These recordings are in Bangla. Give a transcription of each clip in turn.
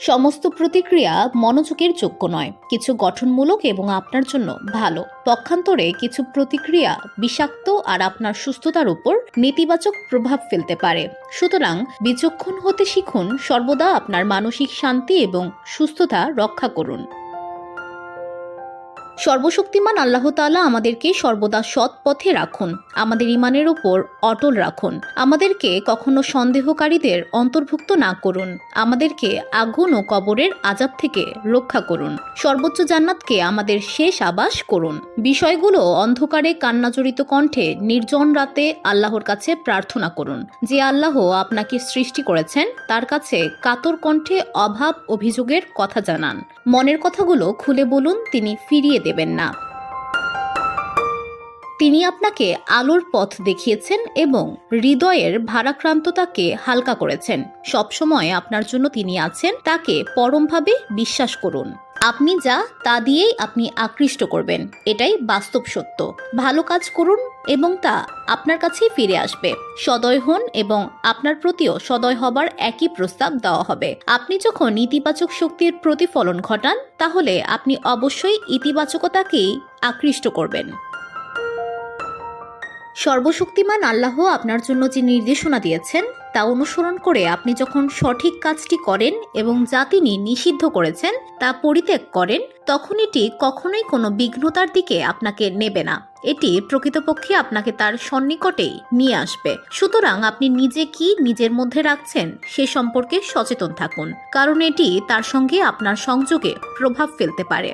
সমস্ত প্রতিক্রিয়া মনোযোগের যোগ্য নয়, কিছু গঠনমূলক এবং আপনার জন্য ভালো। পক্ষান্তরে কিছু প্রতিক্রিয়া বিষাক্ত আর আপনার সুস্থতার উপর নেতিবাচক প্রভাব ফেলতে পারে। সুতরাং বিচক্ষণ হতে শিখুন, সর্বদা আপনার মানসিক শান্তি এবং সুস্থতা রক্ষা করুন। সর্বশক্তিমান আল্লাহ তাআলা আমাদেরকে সর্বদা সৎ পথে রাখুন, আমাদের ঈমানের উপর অটল রাখুন, আমাদেরকে কখনো সন্দেহকারীদের অন্তর্ভুক্ত না করুন, আমাদেরকে আগুন ও কবরের আযাব থেকে রক্ষা করুন, সর্বোচ্চ জান্নাতকে আমাদের শেষ আবাস করুন। বিষয়গুলো অন্ধকারে কান্নাজড়িত কণ্ঠে নির্জন রাতে আল্লাহর কাছে প্রার্থনা করুন। যে আল্লাহ আপনাকে সৃষ্টি করেছেন তার কাছে কাতর কণ্ঠে অভাব অভিযোগের কথা জানান। মনের কথাগুলো খুলে বলুন, তিনি ফিরিয়ে দেবেন না। তিনি আপনাকে আলোর পথ দেখিয়েছেন এবং হৃদয়ের ভারাক্রান্ততাকে হালকা করেছেন। সবসময় আপনার জন্য তিনি আছেন, তাকে পরমভাবে বিশ্বাস করুন। আপনি যা তা দিয়েই আপনি আকৃষ্ট করবেন, এটাই বাস্তব সত্য। ভালো কাজ করুন এবং তা আপনার কাছেই ফিরে আসবে। সদয় হন এবং আপনার প্রতিও সদয় হবার একই প্রস্তাব দেওয়া হবে। আপনি যখন ইতিবাচক শক্তির প্রতিফলন ঘটান, তাহলে আপনি অবশ্যই ইতিবাচকতাকেই আকৃষ্ট করবেন। সর্বশক্তিমান আল্লাহ আপনার জন্য যে নির্দেশনা দিয়েছেন তা অনুসরণ করে আপনি যখন সঠিক কাজটি করেন এবং যা তিনি নিষিদ্ধ করেছেন তা পরিত্যাগ করেন, তখন এটি কখনোই কোনো বিঘ্নতার দিকে আপনাকে নেবে না। এটি প্রকৃতপক্ষে আপনাকে তার সন্নিকটেই নিয়ে আসবে। সুতরাং আপনি নিজে কি নিজের মধ্যে রাখছেন সে সম্পর্কে সচেতন থাকুন, কারণ এটি তার সঙ্গে আপনার সংযোগে প্রভাব ফেলতে পারে।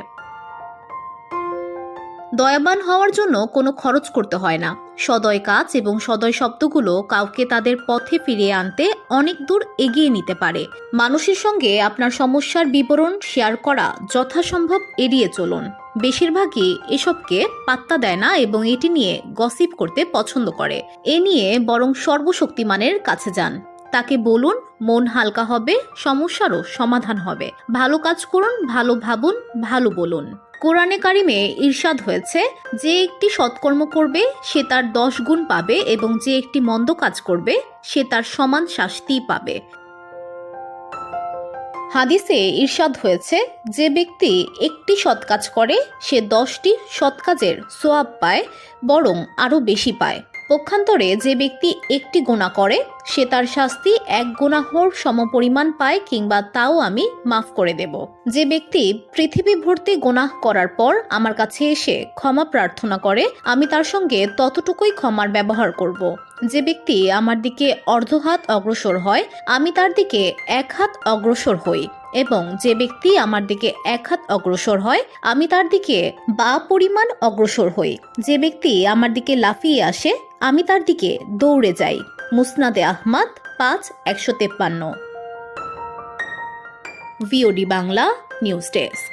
দয়াবান হওয়ার জন্য কোনো খরচ করতে হয় না। সদয় কাজ এবং সদয় শব্দগুলো কাউকে তাদের পথে ফিরিয়ে আনতে অনেক দূর এগিয়ে নিতে পারে। মানুষের সঙ্গে আপনার সমস্যার বিবরণ শেয়ার করা যথাসম্ভব এড়িয়ে চলুন। বেশিরভাগই এসবকে পাত্তা দেয় না এবং এটি নিয়ে গসিপ করতে পছন্দ করে। এ নিয়ে বরং সর্বশক্তিমানের কাছে যান, তাকে বলুন, মন হালকা হবে, সমস্যারও সমাধান হবে। ভালো কাজ করুন, ভালো ভাবুন, ভালো বলুন। কোরআনে কারিমে ইরশাদ হয়েছে, যে একটি সৎকর্ম করবে সে তার 10 গুণ পাবে এবং যে একটি মন্দ কাজ করবে সে তার সমান শাস্তি পাবে। হাদিসে ইরশাদ হয়েছে, যে ব্যক্তি একটি সৎ কাজ করে সে 10টি সৎ কাজের সোয়াব পায়, বরং আরও বেশি পায়। পক্ষান্তরে যে ব্যক্তি একটি গুনাহ করে সে তার শাস্তি 1 গুনাহর সমপরিমাণ পায়, কিংবা তাও আমি মাফ করে দেব। যে ব্যক্তি পৃথিবী ভর্তি গুনাহ করার পর আমার কাছে এসে ক্ষমা প্রার্থনা করে, আমি তার সঙ্গে ততটুকুই ক্ষমার ব্যবহার করব। যে ব্যক্তি আমার দিকে অর্ধ হাত অগ্রসর হয়, আমি তার দিকে 1 হাত অগ্রসর হই, এবং যে ব্যক্তি আমার দিকে 1 হাত অগ্রসর হয়, আমি তার দিকে বা পরিমাণ অগ্রসর হই। যে ব্যক্তি আমার দিকে লাফিয়ে আসে, আমি তার দিকে দৌড়ে যাই। মুসনাদে Ahmad 5/153। VOD Bangla news desk.